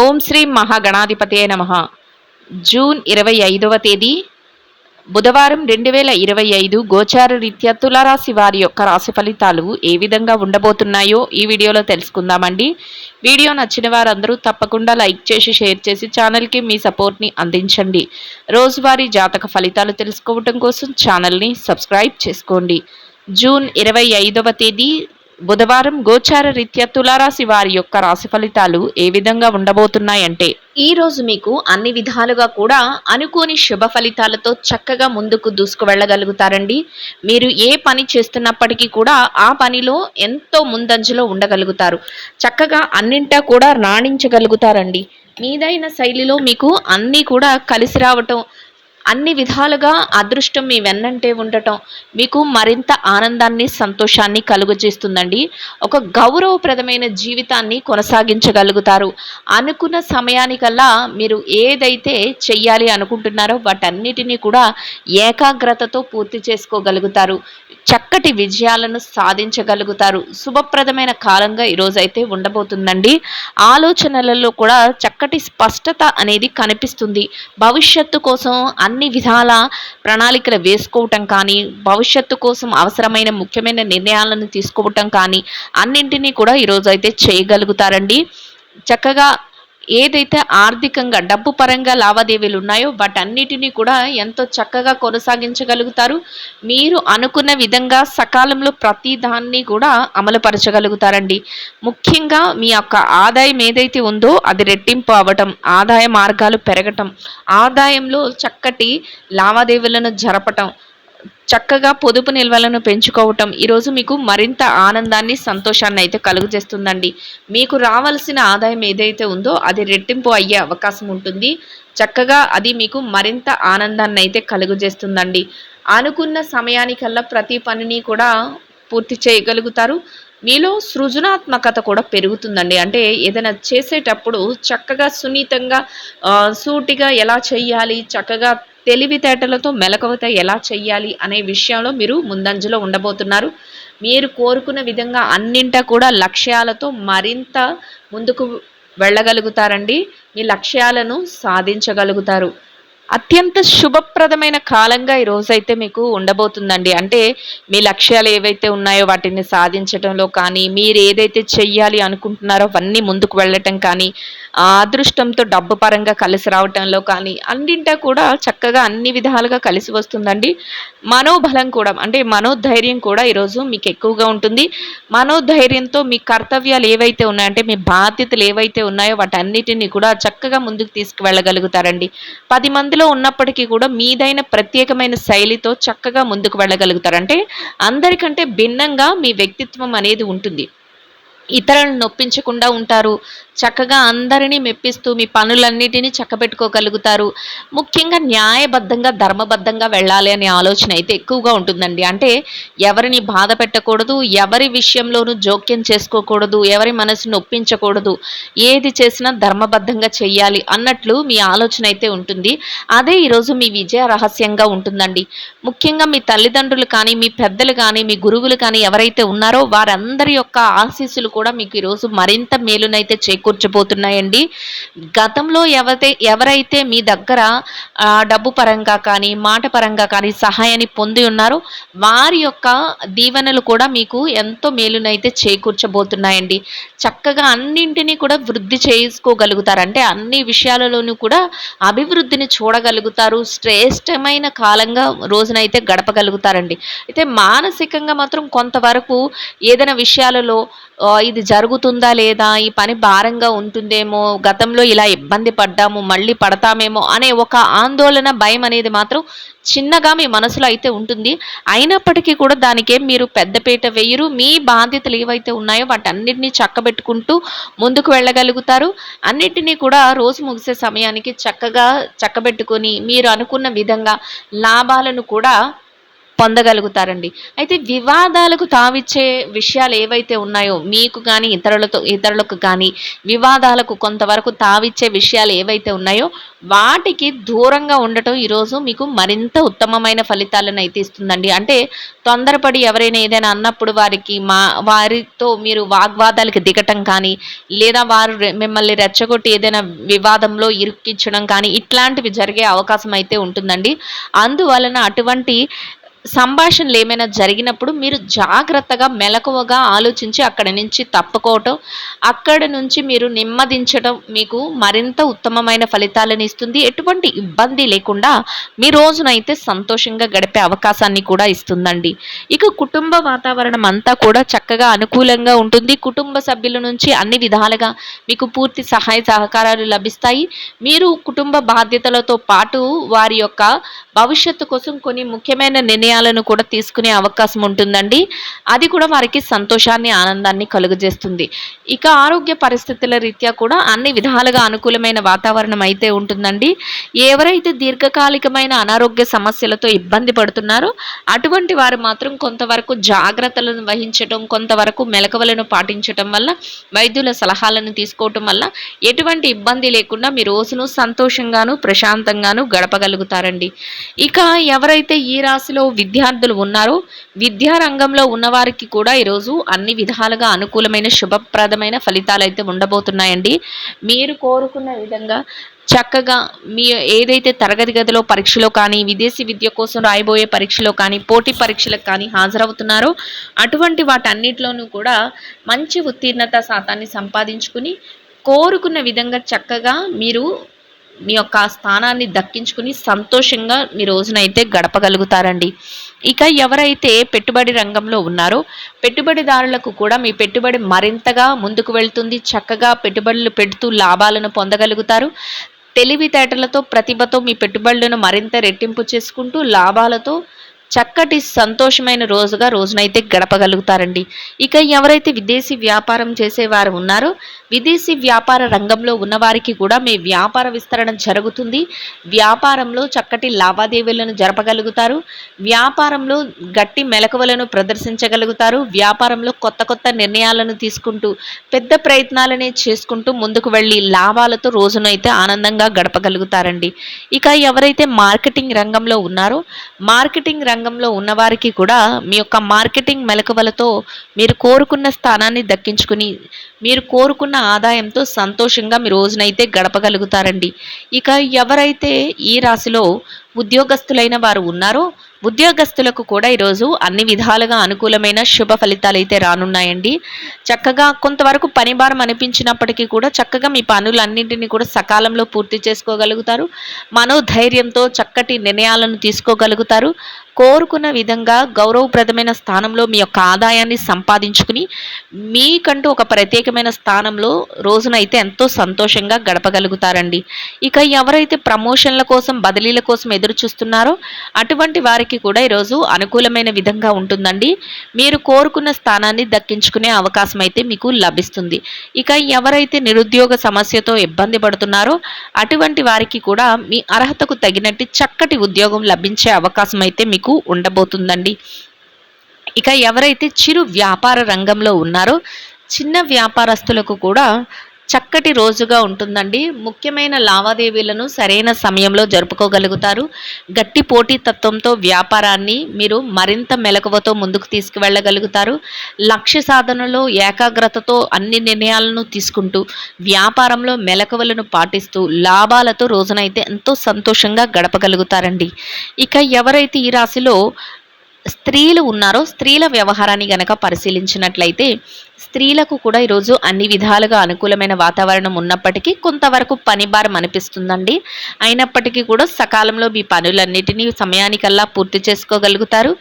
ఓం శ్రీ మహాగణాధిపతయే నమః. జూన్ 25వ తేదీ బుధవారం 2025 గోచార రీత్యా తులారాశి వారి యొక్క రాశి ఫలితాలు ఏ విధంగా ఉండబోతున్నాయో ఈ వీడియోలో తెలుసుకుందామండి. వీడియో నచ్చిన వారందరూ తప్పకుండా లైక్ చేసి షేర్ చేసి ఛానల్కి మీ సపోర్ట్ని అందించండి. రోజువారీ జాతక ఫలితాలు తెలుసుకోవటం కోసం ఛానల్ని సబ్స్క్రైబ్ చేసుకోండి. జూన్ 25వ తేదీ బుధవారం గోచార రీత్యా తులారాశి వారి యొక్క రాశి ఫలితాలు ఏ విధంగా ఉండబోతున్నాయంటే, ఈ రోజు మీకు అన్ని విధాలుగా కూడా అనుకోని శుభ ఫలితాలతో చక్కగా ముందుకు దూసుకు వెళ్ళగలుగుతారండి. మీరు ఏ పని చేస్తున్నప్పటికీ కూడా ఆ పనిలో ఎంతో ముందంజలో ఉండగలుగుతారు. చక్కగా అన్నింటా కూడా రాణించగలుగుతారండి. మీదైన శైలిలో మీకు అన్నీ కూడా కలిసి రావటం, అన్ని విధాలుగా అదృష్టం మీ వెన్నంటే ఉండటం మీకు మరింత ఆనందాన్ని సంతోషాన్ని కలుగజేస్తుందండి. ఒక గౌరవప్రదమైన జీవితాన్ని కొనసాగించగలుగుతారు. అనుకున్న సమయానికల్లా మీరు ఏదైతే చెయ్యాలి అనుకుంటున్నారో వాటన్నిటినీ కూడా ఏకాగ్రతతో పూర్తి చేసుకోగలుగుతారు. చక్కటి విజయాలను సాధించగలుగుతారు. శుభప్రదమైన కాలంగా ఈరోజైతే ఉండబోతుందండి. ఆలోచనలలో కూడా చక్కటి స్పష్టత అనేది కనిపిస్తుంది. భవిష్యత్తు కోసం అన్ని విధాల ప్రణాళికలు వేసుకోవటం కానీ, భవిష్యత్తు కోసం అవసరమైన ముఖ్యమైన నిర్ణయాలను తీసుకోవటం కానీ అన్నింటినీ కూడా ఈరోజైతే చేయగలుగుతారండి. చక్కగా ఏదైతే ఆర్థికంగా డబ్బు పరంగా లావాదేవీలు ఉన్నాయో వాటన్నిటినీ కూడా ఎంతో చక్కగా కొనసాగించగలుగుతారు. మీరు అనుకున్న విధంగా సకాలంలో ప్రతి దాన్ని కూడా అమలుపరచగలుగుతారండి. ముఖ్యంగా మీ యొక్క ఆదాయం ఏదైతే ఉందో అది రెట్టింపు అవ్వటం, ఆదాయ మార్గాలు పెరగటం, ఆదాయంలో చక్కటి లావాదేవీలను జరపటం, చక్కగా పొదుపు నిల్వలను పెంచుకోవటం ఈరోజు మీకు మరింత ఆనందాన్ని సంతోషాన్ని అయితే కలుగజేస్తుందండి. మీకు రావాల్సిన ఆదాయం ఏదైతే ఉందో అది రెట్టింపు అయ్యే అవకాశం ఉంటుంది. చక్కగా అది మీకు మరింత ఆనందాన్ని అయితే కలుగజేస్తుందండి. అనుకున్న సమయానికల్లా ప్రతి పనిని కూడా పూర్తి చేయగలుగుతారు. మీలో సృజనాత్మకత కూడా పెరుగుతుందండి. అంటే ఏదైనా చేసేటప్పుడు చక్కగా సున్నితంగా సూటిగా ఎలా చెయ్యాలి, చక్కగా తెలివితేటలతో మెలకువతో ఎలా చెయ్యాలి అనే విషయంలో మీరు ముందంజలో ఉండబోతున్నారు. మీరు కోరుకున్న విధంగా అన్నింటా కూడా లక్ష్యాలతో మరింత ముందుకు వెళ్ళగలుగుతారండి. మీ లక్ష్యాలను సాధించగలుగుతారు. అత్యంత శుభప్రదమైన కాలంగా ఈ రోజైతే మీకు ఉండబోతుందండి. అంటే మీ లక్ష్యాలు ఏవైతే ఉన్నాయో వాటిని సాధించడంలో కానీ, మీరు ఏదైతే చెయ్యాలి అనుకుంటున్నారో అవన్నీ ముందుకు వెళ్ళటం కానీ, అదృష్టంతో డబ్బు పరంగా కలిసి రావటంలో కానీ అన్నింటా కూడా చక్కగా అన్ని విధాలుగా కలిసి వస్తుందండి. మనోబలం కూడా అంటే మనోధైర్యం కూడా ఈరోజు మీకు ఎక్కువగా ఉంటుంది. మనోధైర్యంతో మీ కర్తవ్యాలు ఏవైతే ఉన్నాయంటే మీ బాధ్యతలు ఏవైతే ఉన్నాయో వాటన్నిటిని కూడా చక్కగా ముందుకు తీసుకువెళ్ళగలుగుతారండి. 10 మందిలో ఉన్నప్పటికీ కూడా మీదైన ప్రత్యేకమైన శైలితో చక్కగా ముందుకు వెళ్ళగలుగుతారు. అంటే అందరికంటే భిన్నంగా మీ వ్యక్తిత్వం అనేది ఉంటుంది. ఇతరులను నొప్పించకుండా ఉంటారు. చక్కగా అందరినీ మెప్పిస్తూ మీ పనులన్నిటినీ చక్కబెట్టుకోగలుగుతారు. ముఖ్యంగా న్యాయబద్ధంగా, ధర్మబద్ధంగా వెళ్ళాలి అనే ఆలోచన అయితే ఎక్కువగా ఉంటుందండి. అంటే ఎవరిని బాధ పెట్టకూడదు, ఎవరి విషయంలోనూ జోక్యం చేసుకోకూడదు, ఎవరి మనసును నొప్పించకూడదు, ఏది చేసినా ధర్మబద్ధంగా చెయ్యాలి అన్నట్లు మీ ఆలోచన అయితే ఉంటుంది. అదే ఈరోజు మీ విజయ రహస్యంగా ఉంటుందండి. ముఖ్యంగా మీ తల్లిదండ్రులు కానీ, మీ పెద్దలు కానీ, మీ గురువులు కానీ ఎవరైతే ఉన్నారో వారందరి యొక్క ఆశీస్సులు కూడా మీకు ఈరోజు మరింత మేలునైతే చేకూర్చబోతున్నాయండి. గతంలో ఎవరైతే మీ దగ్గర డబ్బు పరంగా కానీ, మాట పరంగా కానీ సహాయాన్ని పొంది ఉన్నారో వారి యొక్క దీవెనలు కూడా మీకు ఎంతో మేలునైతే చేకూర్చబోతున్నాయండి. చక్కగా అన్నింటినీ కూడా వృద్ధి చేసుకోగలుగుతారు. అంటే అన్ని విషయాలలోనూ కూడా అభివృద్ధిని చూడగలుగుతారు. శ్రేష్టమైన కాలంగా రోజునైతే గడపగలుగుతారండి. అయితే మానసికంగా మాత్రం కొంతవరకు ఏదైనా విషయాలలో ఇది జరుగుతుందా లేదా, ఈ పని భారంగా ఉంటుందేమో, గతంలో ఇలా ఇబ్బంది పడ్డాము మళ్ళీ పడతామేమో అనే ఒక ఆందోళన, భయం అనేది మాత్రం చిన్నగా మీ మనసులో అయితే ఉంటుంది. అయినప్పటికీ కూడా దానికేం మీరు పెద్దపీట వేయరు. మీ బాధ్యతలు ఏవైతే ఉన్నాయో వాటన్నిటినీ చక్కబెట్టుకుంటూ ముందుకు వెళ్ళగలుగుతారు. అన్నిటినీ కూడా రోజు ముగిసే సమయానికి చక్కగా చక్కబెట్టుకొని మీరు అనుకున్న విధంగా లాభాలను కూడా పొందగలుగుతారండి. అయితే వివాదాలకు తావిచ్చే విషయాలు ఏవైతే ఉన్నాయో మీకు గానీ, ఇతరులకు గానీ వివాదాలకు కొంతవరకు తావిచ్చే విషయాలు ఏవైతే ఉన్నాయో వాటికి దూరంగా ఉండటం ఈరోజు మీకు మరింత ఉత్తమమైన ఫలితాలనైతే ఇస్తుందండి. అంటే తొందరపడి ఎవరైనా ఏదైనా అన్నప్పుడు వారితో మీరు వాగ్వాదాలకు దిగటం కానీ, లేదా వారు మిమ్మల్ని రెచ్చగొట్టి ఏదైనా వివాదంలో ఇరుక్కించడం కానీ, ఇట్లాంటివి జరిగే అవకాశం అయితే ఉంటుందండి. అందువలన అటువంటి సంభాషణలేమైనా జరిగినప్పుడు మీరు జాగ్రత్తగా, మెలకువగా ఆలోచించి అక్కడి నుంచి తప్పుకోవటం, అక్కడి నుంచి మీరు నెమ్మదించటం మీకు మరింత ఉత్తమమైన ఫలితాలను ఇస్తుంది. ఎటువంటి ఇబ్బంది లేకుండా మీ రోజునైతే సంతోషంగా గడిపే అవకాశాన్ని కూడా ఇస్తుందండి. ఇక కుటుంబ వాతావరణం అంతా కూడా చక్కగా అనుకూలంగా ఉంటుంది. కుటుంబ సభ్యుల నుంచి అన్ని విధాలుగా మీకు పూర్తి సహాయ సహకారాలు లభిస్తాయి. మీరు కుటుంబ బాధ్యతలతో పాటు వారి యొక్క భవిష్యత్తు కోసం కొన్ని ముఖ్యమైన నిర్ణయాలను కూడా తీసుకునే అవకాశం ఉంటుందండి. అది కూడా వారికి సంతోషాన్ని, ఆనందాన్ని కలుగజేస్తుంది. ఇక ఆరోగ్య పరిస్థితుల రీత్యా కూడా అన్ని విధాలుగా అనుకూలమైన వాతావరణం అయితే ఉంటుందండి. ఎవరైతే దీర్ఘకాలికమైన అనారోగ్య సమస్యలతో ఇబ్బంది పడుతున్నారో అటువంటి వారు మాత్రం కొంతవరకు జాగ్రత్తలను వహించటం, కొంతవరకు మెలకువలను పాటించటం వల్ల, వైద్యుల సలహాలను తీసుకోవటం వల్ల ఎటువంటి ఇబ్బంది లేకుండా మీ రోజును సంతోషంగాను, ప్రశాంతంగాను గడపగలుగుతారండి. ఇక ఎవరైతే ఈ రాశిలో విద్యార్థులు ఉన్నారో విద్యా రంగంలో ఉన్నవారికి కూడా ఈరోజు అన్ని విధాలుగా అనుకూలమైన శుభప్రదమైన ఫలితాలైతే ఉండబోతున్నాయండి. మీరు కోరుకున్న విధంగా చక్కగా మీ ఏదైతే తరగతి గదిలో పరీక్షలో కానీ, విదేశీ విద్య కోసం రాయబోయే పరీక్షలో కానీ, పోటీ పరీక్షలకు కానీ హాజరవుతున్నారో అటువంటి వాటన్నిటిలోనూ కూడా మంచి ఉత్తీర్ణత శాతాన్ని సంపాదించుకుని కోరుకున్న విధంగా చక్కగా మీరు మీ యొక్క స్థానాన్ని దక్కించుకుని సంతోషంగా మీ రోజునైతే గడపగలుగుతారండి. ఇక ఎవరైతే పెట్టుబడి రంగంలో ఉన్నారో పెట్టుబడిదారులకు కూడా మీ పెట్టుబడి మరింతగా ముందుకు వెళ్తుంది. చక్కగా పెట్టుబడులు పెడుతూ లాభాలను పొందగలుగుతారు. తెలివితేటలతో, ప్రతిభతో మీ పెట్టుబడులను మరింత రెట్టింపు చేసుకుంటూ లాభాలతో చక్కటి సంతోషమైన రోజునైతే గడపగలుగుతారండి. ఇక ఎవరైతే విదేశీ వ్యాపారం చేసేవారు ఉన్నారో విదేశీ వ్యాపార రంగంలో ఉన్నవారికి కూడా మీ వ్యాపార విస్తరణ జరుగుతుంది. వ్యాపారంలో చక్కటి లావాదేవీలను జరపగలుగుతారు. వ్యాపారంలో గట్టి మెలకువలను ప్రదర్శించగలుగుతారు. వ్యాపారంలో కొత్త కొత్త నిర్ణయాలను తీసుకుంటూ పెద్ద ప్రయత్నాలనే చేసుకుంటూ ముందుకు వెళ్ళి లాభాలతో రోజునైతే ఆనందంగా గడపగలుగుతారండి. ఇక ఎవరైతే మార్కెటింగ్ రంగంలో ఉన్నారో మార్కెటింగ్ రంగంలో ఉన్నవారికి కూడా మీ యొక్క మార్కెటింగ్ మెలకువలతో మీరు కోరుకున్న స్థానాన్ని దక్కించుకుని మీరు కోరుకున్న ఆదాయంతో సంతోషంగా మీ రోజునైతే గడపగలుగుతారండి. ఇక ఎవరైతే ఈ రాశిలో ఉద్యోగస్తులైన వారు ఉన్నారో ఉద్యోగస్తులకు కూడా ఈరోజు అన్ని విధాలుగా అనుకూలమైన శుభ ఫలితాలు అయితే రానున్నాయండి. చక్కగా కొంతవరకు పని భారం అనిపించినప్పటికీ కూడా చక్కగా మీ పనులన్నింటినీ కూడా సకాలంలో పూర్తి చేసుకోగలుగుతారు. మనోధైర్యంతో చక్కటి నిర్ణయాలను తీసుకోగలుగుతారు. కోరుకున్న విధంగా గౌరవప్రదమైన స్థానంలో మీ యొక్క ఆదాయాన్ని సంపాదించుకుని మీకంటూ ఒక ప్రత్యేకమైన స్థానంలో రోజునైతే ఎంతో సంతోషంగా గడపగలుగుతారండి. ఇక ఎవరైతే ప్రమోషన్ల కోసం, బదిలీల కోసం ఎదురు చూస్తున్నారో అటువంటి వారికి కూడా ఈరోజు అనుకూలమైన విధంగా ఉంటుందండి. మీరు కోరుకున్న స్థానాన్ని దక్కించుకునే అవకాశం అయితే మీకు లభిస్తుంది. ఇక ఎవరైతే నిరుద్యోగ సమస్యతో ఇబ్బంది పడుతున్నారో అటువంటి వారికి కూడా మీ అర్హతకు తగినట్టు చక్కటి ఉద్యోగం లభించే అవకాశం అయితే మీకు ఉండబోతుందండి. ఇక ఎవరైతే చిరు వ్యాపార రంగంలో ఉన్నారో చిన్న వ్యాపారస్తులకు కూడా చక్కటి రోజుగా ఉంటుందండి. ముఖ్యమైన లావాదేవీలను సరైన సమయంలో జరుపుకోగలుగుతారు. గట్టి పోటీతత్వంతో వ్యాపారాన్ని మీరు మరింత మెలకువతో ముందుకు తీసుకువెళ్ళగలుగుతారు. లక్ష్య సాధనలో ఏకాగ్రతతో అన్ని నిర్ణయాలను తీసుకుంటూ వ్యాపారంలో మెలకువలను పాటిస్తూ లాభాలతో రోజునైతే ఎంతో సంతోషంగా గడపగలుగుతారండి. ఇక ఎవరైతే ఈ రాశిలో స్త్రీలు ఉన్నారో స్త్రీల వ్యవహారాన్ని గనక పరిశీలించినట్లయితే స్త్రీలకు కూడా ఈరోజు అన్ని విధాలుగా అనుకూలమైన వాతావరణం ఉన్నప్పటికీ కొంతవరకు పని భారం అనిపిస్తుందండి. అయినప్పటికీ కూడా సకాలంలో మీ పనులన్నిటినీ సమయానికల్లా పూర్తి చేసుకోగలుగుతారు.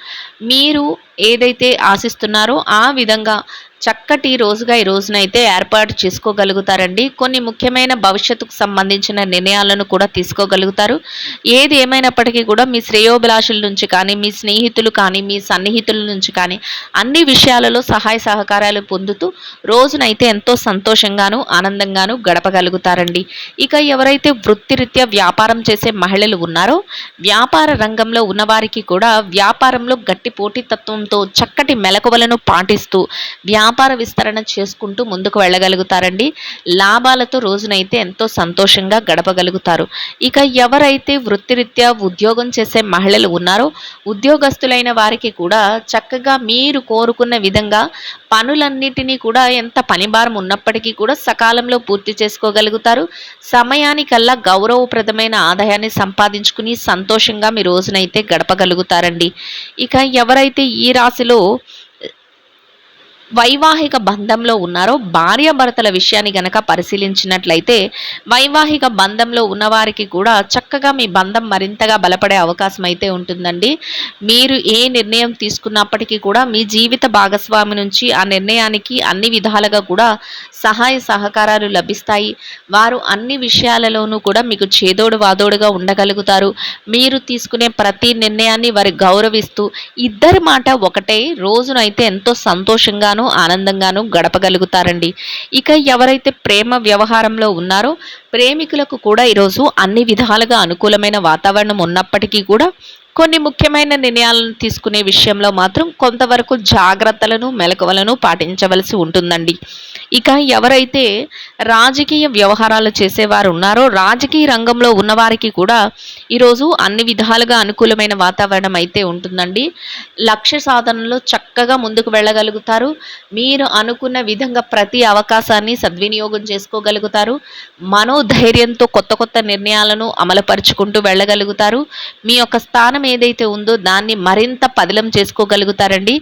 మీరు ఏదైతే ఆశిస్తున్నారో ఆ విధంగా చక్కటి రోజుగా ఈ రోజునైతే ఏర్పాటు చేసుకోగలుగుతారండి. కొన్ని ముఖ్యమైన భవిష్యత్తుకు సంబంధించిన నిర్ణయాలను కూడా తీసుకోగలుగుతారు. ఏది ఏమైనప్పటికీ కూడా మీ శ్రేయోభిలాషుల నుంచి కానీ, మీ స్నేహితులు కానీ, మీ సన్నిహితుల నుంచి కానీ అన్ని విషయాలలో సహాయ సహకారాలు పొంది పొందుతూ రోజునైతే ఎంతో సంతోషంగాను ఆనందంగాను గడపగలుగుతారండి. ఇక ఎవరైతే వృత్తిరీత్యా వ్యాపారం చేసే మహిళలు ఉన్నారో వ్యాపార రంగంలో ఉన్నవారికి కూడా వ్యాపారంలో గట్టి పోటీతత్వంతో చక్కటి మెలకువలను పాటిస్తూ వ్యాపార విస్తరణ చేసుకుంటూ ముందుకు వెళ్ళగలుగుతారండి. లాభాలతో రోజునైతే ఎంతో సంతోషంగా గడపగలుగుతారు. ఇక ఎవరైతే వృత్తిరీత్యా ఉద్యోగం చేసే మహిళలు ఉన్నారో ఉద్యోగస్తులైన వారికి కూడా చక్కగా మీరు కోరుకున్న విధంగా పనులన్నిటినీ కూడా ఎంత పనిభారం ఉన్నప్పటికీ కూడా సకాలంలో పూర్తి చేసుకోగలుగుతారు. సమయానికల్లా గౌరవప్రదమైన ఆదాయాన్ని సంపాదించుకుని సంతోషంగా మీ రోజునైతే గడపగలుగుతారండి. ఇక ఎవరైతే ఈ రాశిలో వైవాహిక బంధంలో ఉన్నారో భార్యాభర్తల విషయాన్ని గనక పరిశీలించినట్లయితే వైవాహిక బంధంలో ఉన్నవారికి కూడా చక్కగా మీ బంధం మరింతగా బలపడే అవకాశం అయితే ఉంటుందండి. మీరు ఏ నిర్ణయం తీసుకున్నప్పటికీ కూడా మీ జీవిత భాగస్వామి నుంచి ఆ నిర్ణయానికి అన్ని విధాలుగా కూడా సహాయ సహకారాలు లభిస్తాయి. వారు అన్ని విషయాలలోనూ కూడా మీకు చేదోడు వాదోడుగా ఉండగలుగుతారు. మీరు తీసుకునే ప్రతి నిర్ణయాన్ని వారు గౌరవిస్తూ ఇద్దరి మాట ఒకటే రోజునైతే ఎంతో సంతోషంగా ఆనందంగాను గడపగలుగుతారండి. ఇక ఎవరైతే ప్రేమ వ్యవహారంలో ఉన్నారో ప్రేమికులకు కూడా ఈరోజు అన్ని విధాలుగా అనుకూలమైన వాతావరణం ఉన్నప్పటికీ కూడా కొన్ని ముఖ్యమైన నిర్ణయాలను తీసుకునే విషయంలో మాత్రం కొంతవరకు జాగ్రత్తలను మెలకువలను పాటించవలసి ఉంటుందండి. ఇక ఎవరైతే రాజకీయ వ్యవహారాలు చేసేవారు ఉన్నారో రాజకీయ రంగంలో ఉన్నవారికి కూడా ఈరోజు అన్ని విధాలుగా అనుకూలమైన వాతావరణం అయితే ఉంటుందండి. లక్ష్య సాధనలో చక్కగా ముందుకు వెళ్ళగలుగుతారు. మీరు అనుకున్న విధంగా ప్రతి అవకాశాన్ని సద్వినియోగం చేసుకోగలుగుతారు. మనోధైర్యంతో కొత్త కొత్త నిర్ణయాలను అమలుపరుచుకుంటూ వెళ్ళగలుగుతారు. మీ యొక్క స్థానం ఏదైతే ఉందో దాన్ని మరింత పదిలం చేసుకోగలుగుతారండి.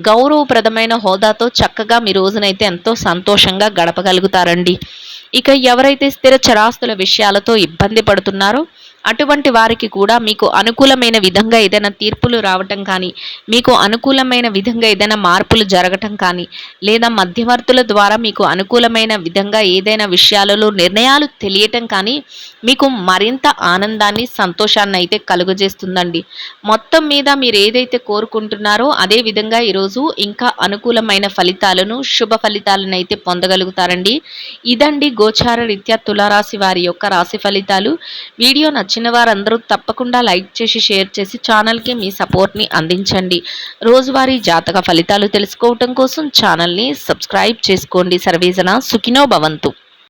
గౌరవప్రదమైన హోదాతో చక్కగా మీ రోజునైతే ఎంతో సంతోషంగా గడపగలుగుతారండి. ఇక ఎవరైతే స్థిర చరాస్తుల విషయాలతో ఇబ్బంది పడుతున్నారో అటువంటి వారికి కూడా మీకు అనుకూలమైన విధంగా ఏదైనా తీర్పులు రావటం కానీ మీకు అనుకూలమైన విధంగా ఏదైనా మార్పులు జరగటం కానీ లేదా మధ్యవర్తుల ద్వారా మీకు అనుకూలమైన విధంగా ఏదైనా విషయాలలో నిర్ణయాలు తెలియటం కానీ మీకు మరింత ఆనందాన్ని సంతోషాన్ని అయితే కలుగజేస్తుందండి. మొత్తం మీద మీరు ఏదైతే కోరుకుంటున్నారో అదే విధంగా ఈరోజు ఇంకా అనుకూలమైన ఫలితాలను శుభ ఫలితాలను అయితే పొందగలుగుతారండి. ఇదండి గోచార రీత్యా తులారాశి వారి యొక్క రాశి ఫలితాలు. వీడియో నచ్చిన వారందరూ తప్పకుండా లైక్ చేసి షేర్ చేసి ఛానల్కి మీ సపోర్ట్ని అందించండి. రోజువారీ జాతక ఫలితాలు తెలుసుకోవటం కోసం ఛానల్ని సబ్స్క్రైబ్ చేసుకోండి. సర్వేజన సుఖినో భవంతు.